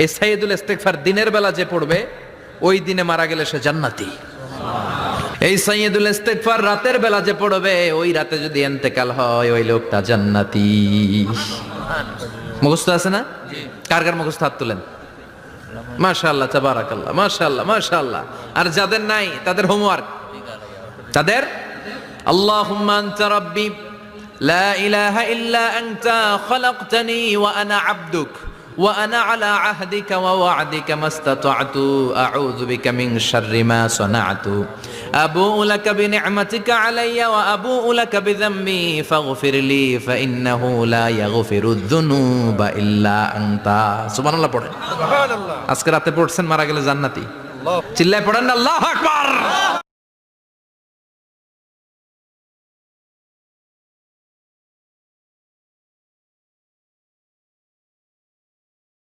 এই সাইয়্যিদুল ইস্তিগফার দিনের বেলা যে পড়বে ওই দিনে মারা গেলে সে জান্নাতি। এই সাইয়্যিদুল ইস্তিগফার রাতের বেলা যে পড়বে ওই রাতে যদি ইন্তেকাল হয় ওই লোকটা জান্নাতি। মুখস্থ আছে না? কার কার মুখস্থ হাত তুলেন। মাশাআল্লাহ, তাবারাকাল্লাহ, মাশাআল্লাহ, মাশাআল্লাহ। আর যাদের নাই তাদের হোমওয়ার্ক, তাদের আল্লাহুম্মা আনতা রাব্বি লা ইলাহা ইল্লা আনতা খালাকতানি ওয়া আনা আবদুক ওয়া আনা আলা আহদিকা ওয়া ওয়া'দিকা মাস্তাতা'তু আউযু বিকা মিন শাররি মা সানা'তু আবু'ু লাকা বিনি'মাতিকা আলাইয়া ওয়া আবু'ু লাকা বিযামবি ফাগফিরলি ফাইন্নাহু লা ইয়াগফিরুয যুনুবা ইল্লা আনতা। সুবহানাল্লাহ পড়েন। সুবহানাল্লাহ। আজকে রাতে পড়ছেন, মারা গেলে জান্নাতি। চিল্লায় পড়েন না আল্লাহু আকবার।